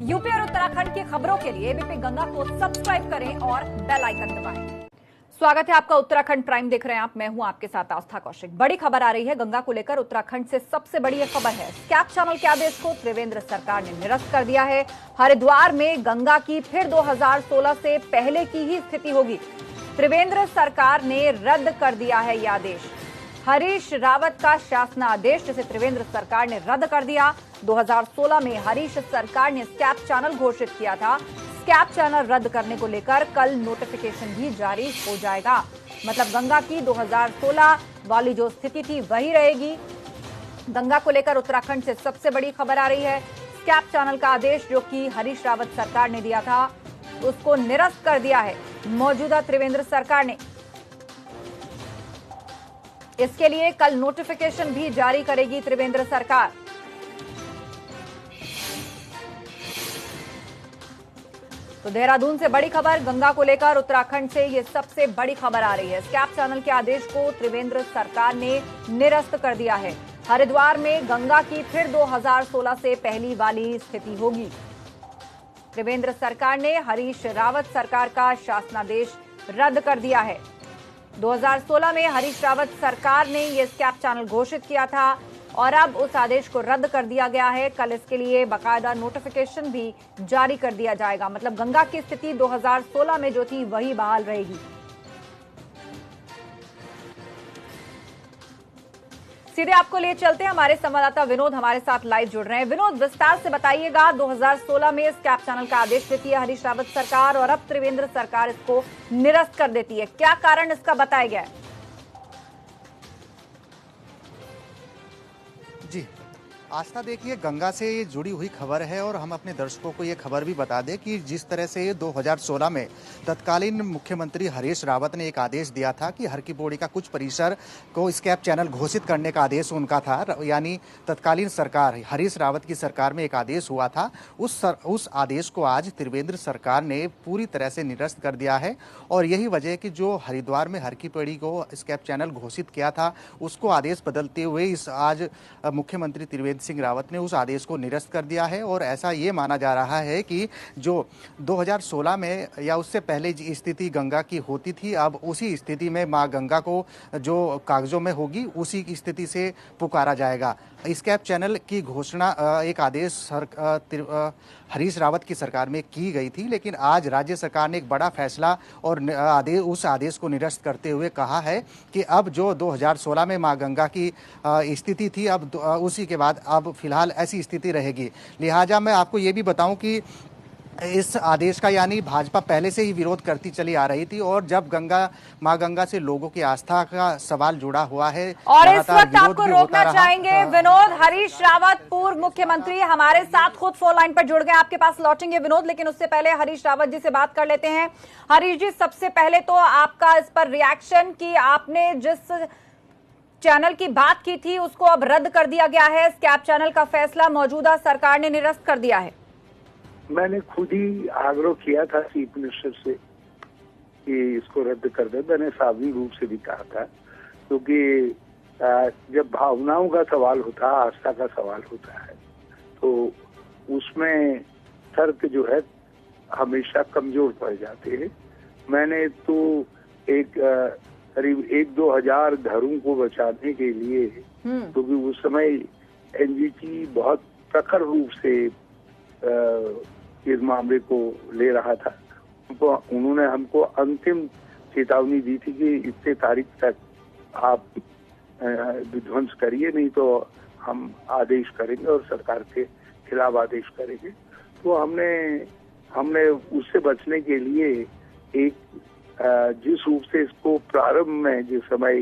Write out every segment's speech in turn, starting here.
UP और उत्तराखंड की खबरों के लिए एबीपी गंगा को सब्सक्राइब करें और बेल आइकन दबाएं। स्वागत है आपका उत्तराखंड प्राइम देख रहे हैं आप। मैं हूं आपके साथ आस्था कौशिक। बड़ी खबर आ रही है गंगा को लेकर। उत्तराखंड से सबसे बड़ी यह खबर है, स्कैप चैनल के आदेश को त्रिवेंद्र सरकार ने निरस्त कर दिया है। हरिद्वार में गंगा की फिर 2016 से पहले की ही स्थिति होगी। त्रिवेंद्र सरकार ने रद्द कर दिया है यह आदेश। हरीश रावत का शासनादेश जिसे त्रिवेंद्र सरकार ने रद्द कर दिया। 2016 में हरीश सरकार ने स्कैप चैनल घोषित किया था। स्कैप चैनल रद्द करने को लेकर कल नोटिफिकेशन भी जारी हो जाएगा। मतलब गंगा की 2016 वाली जो स्थिति थी वही रहेगी। गंगा को लेकर उत्तराखंड से सबसे बड़ी खबर आ रही है। स्कैप चैनल का आदेश जो कि हरीश रावत सरकार ने दिया था उसको निरस्त कर दिया है मौजूदा त्रिवेंद्र सरकार ने। इसके लिए कल नोटिफिकेशन भी जारी करेगी त्रिवेंद्र सरकार। तो देहरादून से बड़ी खबर गंगा को लेकर उत्तराखंड से ये सबसे बड़ी खबर आ रही है। स्कैप चैनल के आदेश को त्रिवेंद्र सरकार ने निरस्त कर दिया है। हरिद्वार में गंगा की फिर 2016 से पहली वाली स्थिति होगी। त्रिवेंद्र सरकार ने हरीश रावत सरकार का शासनादेश रद्द कर दिया है। 2016 में हरीश रावत सरकार ने यह स्कैप चैनल घोषित किया था और अब उस आदेश को रद्द कर दिया गया है। कल इसके लिए बाकायदा नोटिफिकेशन भी जारी कर दिया जाएगा। मतलब गंगा की स्थिति 2016 में जो थी वही बहाल रहेगी। सीधे आपको ले चलते हैं, हमारे संवाददाता विनोद हमारे साथ लाइव जुड़ रहे हैं। विनोद, विस्तार से बताइएगा। 2016 में स्कैप चैनल का आदेश देती है हरीश रावत सरकार और अब त्रिवेंद्र सरकार इसको निरस्त कर देती है। क्या कारण इसका बताया गया है? जी आस्था, देखिए गंगा से ये जुड़ी हुई खबर है और हम अपने दर्शकों को ये खबर भी बता दें कि जिस तरह से 2016 में तत्कालीन मुख्यमंत्री हरीश रावत ने एक आदेश दिया था कि हर की पौड़ी का कुछ परिसर को स्कैप चैनल घोषित करने का आदेश उनका था, यानी तत्कालीन सरकार हरीश रावत की सरकार में एक आदेश हुआ था। उस आदेश को आज त्रिवेंद्र सरकार ने पूरी तरह से निरस्त कर दिया है और यही वजह है कि जो हरिद्वार में हर की पौड़ी को स्कैप चैनल घोषित किया था उसको आदेश बदलते हुए इस आज मुख्यमंत्री त्रिवेंद्र सिंह रावत ने उस आदेश को निरस्त कर दिया है। और ऐसा ये माना जा रहा है कि जो 2016 में या उससे पहले स्थिति गंगा की होती थी, अब उसी स्थिति में मां गंगा को जो कागजों में होगी उसी की स्थिति से पुकारा जाएगा। स्कैप चैनल की घोषणा एक आदेश हरीश रावत की सरकार में की गई थी, लेकिन आज राज्य सरकार ने एक बड़ा फैसला और उस आदेश को निरस्त करते हुए कहा है कि अब जो 2016 में मां गंगा की स्थिति थी अब उसी के बाद अब फिलहाल ऐसी स्थिति रहेगी। लिहाजा मैं आपको ये भी बताऊं कि इस आदेश का यानी भाजपा पहले से ही विरोध करती चली आ रही थी और जब मां गंगा से लोगों की आस्था का सवाल जुड़ा हुआ है और इस वक्त आपको रोकना चाहेंगे विनोद। हरीश रावत पूर्व मुख्यमंत्री हमारे साथ खुद फोन लाइन पर जुड़ गए, आपके पास लौटेंगे विनोद, लेकिन उससे पहले हरीश रावत जी से बात कर लेते हैं। हरीश जी, सबसे पहले तो आपका इस पर रिएक्शन कि आपने जिस चैनल की बात की थी उसको अब रद्द कर दिया गया है। स्कैप चैनल का फैसला मौजूदा सरकार ने निरस्त कर दिया है। मैंने खुद ही आग्रह किया था चीफ मिनिस्टर से कि इसको रद्द कर दे। मैंने सार्वजनिक रूप से भी कहा था, क्योंकि जब भावनाओं का सवाल होता है, आस्था का सवाल होता है, तो उसमें तर्क जो है हमेशा कमजोर पड़ जाते हैं। मैंने तो एक करीब 1-2 हजार घरों को बचाने के लिए, क्योंकि उस समय एनजीटी बहुत प्रखर रूप से इस मामले को ले रहा था, उन्होंने हमको अंतिम चेतावनी दी थी कि इतने तारीख तक आप विध्वंस करिए, नहीं तो हम आदेश करेंगे और सरकार के खिलाफ आदेश करेंगे। तो हमने उससे बचने के लिए एक जिस रूप से इसको प्रारंभ में जिस समय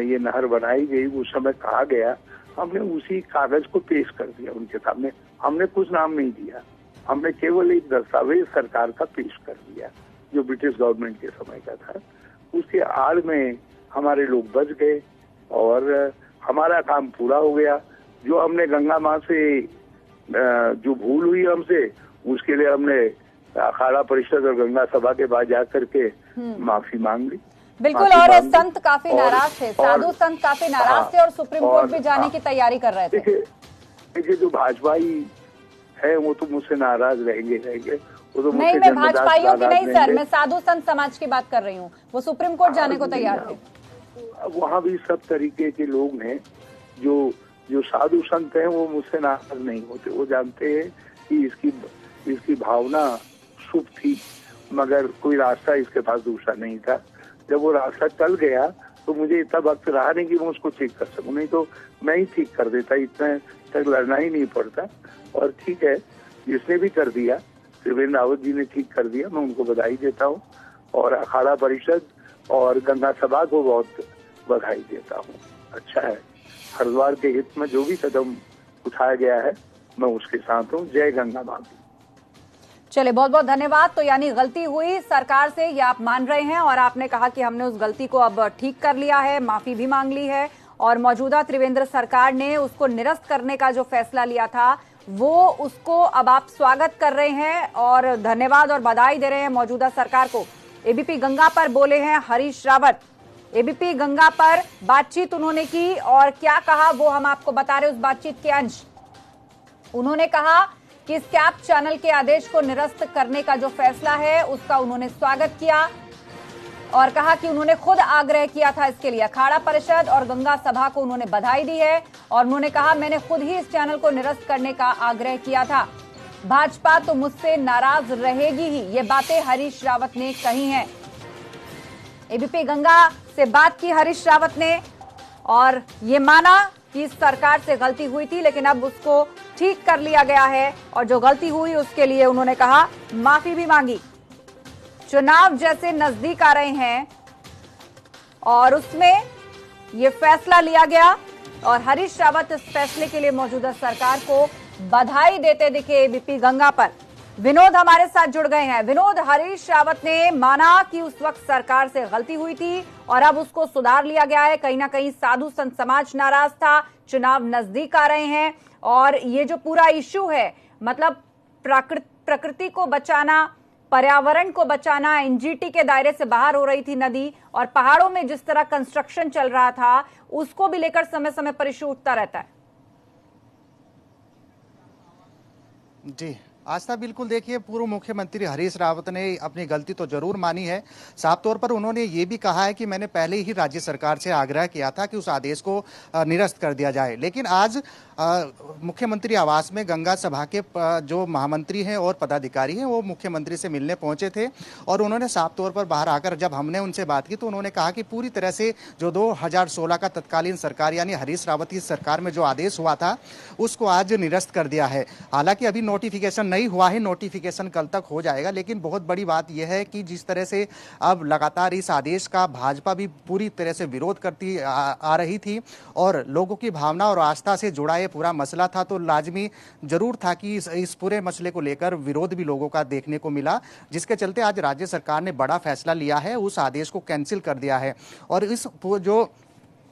ये नहर बनाई गई उस समय कहा गया, हमने उसी कागज को पेश कर दिया उनके सामने। हमने कुछ नाम नहीं दिया, हमने केवल एक दस्तावेज सरकार का पेश कर दिया जो ब्रिटिश गवर्नमेंट के समय का था। उसके आड़ में हमारे लोग बच गए और हमारा काम पूरा हो गया। जो हमने गंगा माँ से जो भूल हुई हमसे, उसके लिए हमने अखाड़ा परिषद और गंगा सभा के बाद जाकर के माफी मांग ली। बिल्कुल, और संत काफी नाराज थे, साधु संत काफी नाराज थे और सुप्रीम कोर्ट भी जाने की तैयारी कर रहे थे। देखिए जो भाजपाई है वो तो मुझसे नाराज रहेंगे। वो तो नहीं, मैं भाजपाइयों की नहीं सर, मैं साधु संत समाज की बात कर रही हूँ। वो सुप्रीम कोर्ट जाने को तैयार थे। वहाँ भी सब तरीके के लोग हैं। जो साधु संत हैं वो मुझसे नाराज नहीं होते। वो जानते हैं कि इसकी भावना शुभ थी, मगर कोई रास्ता इसके पास दूसरा नहीं था। जब वो रास्ता चल गया तो मुझे इतना वक्त रहा नहीं कि मैं उसको ठीक कर सकूं, नहीं तो मैं ही ठीक कर देता, इतना तक लड़ना ही नहीं पड़ता। और ठीक है, जिसने भी कर दिया, त्रिवेंद्र रावत जी ने ठीक कर दिया, मैं उनको बधाई देता हूँ और अखाड़ा परिषद और गंगा सभा को बहुत बधाई देता हूँ। अच्छा है, हरिद्वार के हित में जो भी कदम उठाया गया है मैं उसके साथ हूँ। जय गंगा माता। चलिए, बहुत बहुत धन्यवाद। तो यानी गलती हुई सरकार से, ये आप मान रहे हैं और आपने कहा कि हमने उस गलती को अब ठीक कर लिया है, माफी भी मांग ली है और मौजूदा त्रिवेंद्र सरकार ने उसको निरस्त करने का जो फैसला लिया था वो उसको अब आप स्वागत कर रहे हैं और धन्यवाद और बधाई दे रहे हैं मौजूदा सरकार को। एबीपी गंगा पर बोले हैं हरीश रावत। एबीपी गंगा पर बातचीत उन्होंने की और क्या कहा वो हम आपको बता रहे, उस बातचीत के अंश। उन्होंने कहा कि स्कैप चैनल के आदेश को निरस्त करने का जो फैसला है उसका उन्होंने स्वागत किया और कहा कि उन्होंने खुद आग्रह किया था इसके लिए। अखाड़ा परिषद और गंगा सभा को उन्होंने बधाई दी है और उन्होंने कहा मैंने खुद ही इस चैनल को निरस्त करने का आग्रह किया था। भाजपा तो मुझसे नाराज रहेगी ही, ये बातें हरीश रावत ने कही हैं। एबीपी गंगा से बात की हरीश रावत ने और ये माना कि सरकार से गलती हुई थी लेकिन अब उसको ठीक कर लिया गया है और जो गलती हुई उसके लिए उन्होंने कहा माफी भी मांगी। चुनाव जैसे नजदीक आ रहे हैं और उसमें ये फैसला लिया गया और हरीश रावत इस फैसले के लिए मौजूदा सरकार को बधाई देते दिखे एबीपी गंगा पर। विनोद हमारे साथ जुड़ गए हैं। विनोद, हरीश रावत ने माना कि उस वक्त सरकार से गलती हुई थी और अब उसको सुधार लिया गया है। कहीं ना कहीं साधु संत समाज नाराज था, चुनाव नजदीक आ रहे हैं और ये जो पूरा इश्यू है, मतलब प्रकृति को बचाना, पर्यावरण को बचाना, एनजीटी के दायरे से बाहर हो रही थी नदी और पहाड़ों में जिस तरह कंस्ट्रक्शन चल रहा था उसको भी लेकर समय समय पर इश्यू उठता रहता है। जी आस्था, बिल्कुल देखिए, पूर्व मुख्यमंत्री हरीश रावत ने अपनी गलती तो जरूर मानी है। साफ तौर पर उन्होंने ये भी कहा है कि मैंने पहले ही राज्य सरकार से आग्रह किया था कि उस आदेश को निरस्त कर दिया जाए। लेकिन आज मुख्यमंत्री आवास में गंगा सभा के जो महामंत्री हैं और पदाधिकारी हैं वो मुख्यमंत्री से मिलने पहुंचे थे और उन्होंने साफ तौर पर बाहर आकर जब हमने उनसे बात की तो उन्होंने कहा कि पूरी तरह से जो 2016 का तत्कालीन सरकार यानी हरीश रावत की सरकार में जो आदेश हुआ था उसको आज निरस्त कर दिया है। हालांकि अभी नोटिफिकेशन नहीं हुआ है, नोटिफिकेशन कल तक हो जाएगा। लेकिन बहुत बड़ी बात यह है कि जिस तरह से अब लगातार इस आदेश का भाजपा भी पूरी तरह से विरोध करती आ रही थी और लोगों की भावना और आस्था से जुड़ा ये पूरा मसला था, तो लाजमी जरूर था कि इस पूरे मसले को लेकर विरोध भी लोगों का देखने को मिला, जिसके चलते आज राज्य सरकार ने बड़ा फैसला लिया है, उस आदेश को कैंसिल कर दिया है। और इस जो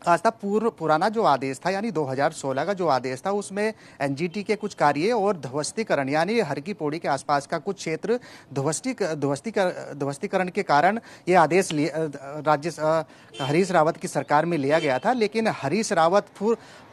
आस्था पुराना जो आदेश था यानी 2016 का जो आदेश था उसमें एनजीटी के कुछ कार्य और ध्वस्तीकरण यानी हर की पौड़ी के आसपास का कुछ क्षेत्र ध्वस्तीकरण के कारण ये आदेश राज्य हरीश रावत की सरकार में लिया गया था। लेकिन हरीश रावत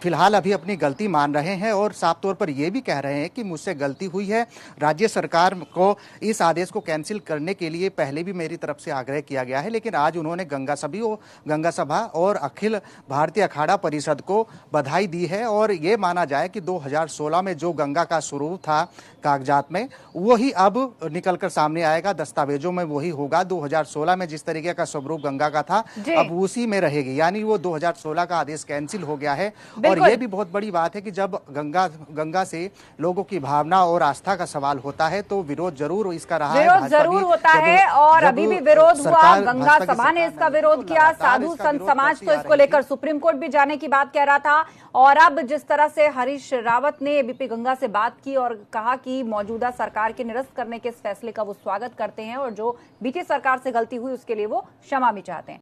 फिलहाल अभी अपनी गलती मान रहे हैं और साफ तौर पर यह भी कह रहे हैं कि मुझसे गलती हुई है। राज्य सरकार को इस आदेश को कैंसिल करने के लिए पहले भी मेरी तरफ से आग्रह किया गया है, लेकिन आज उन्होंने गंगा सभा और अखिल भारतीय अखाड़ा परिषद को बधाई दी है और ये माना जाए कि 2016 में जो गंगा का स्वरूप था कागजात में वही अब निकलकर सामने आएगा, दस्तावेजों में वही होगा। 2016 में जिस तरीके का स्वरूप गंगा का था अब उसी में रहेगी, यानी वो 2016 का आदेश कैंसिल हो गया है। और ये भी बहुत बड़ी बात है कि जब गंगा से लोगों की भावना और आस्था का सवाल होता है तो विरोध जरूर इसका रहा है, विरोध जरूर होता है और अभी भी विरोध हुआ। गंगा सभा ने इसका विरोध किया, साधु संत समाज तो इसको लेकर सुप्रीम कोर्ट भी जाने की बात कह रहा था। और अब जिस तरह से हरीश रावत ने एबीपी गंगा से बात की और कहा कि मौजूदा सरकार के निरस्त करने के इस फैसले का वो स्वागत करते हैं और जो बीती सरकार से गलती हुई उसके लिए वो क्षमा भी चाहते हैं।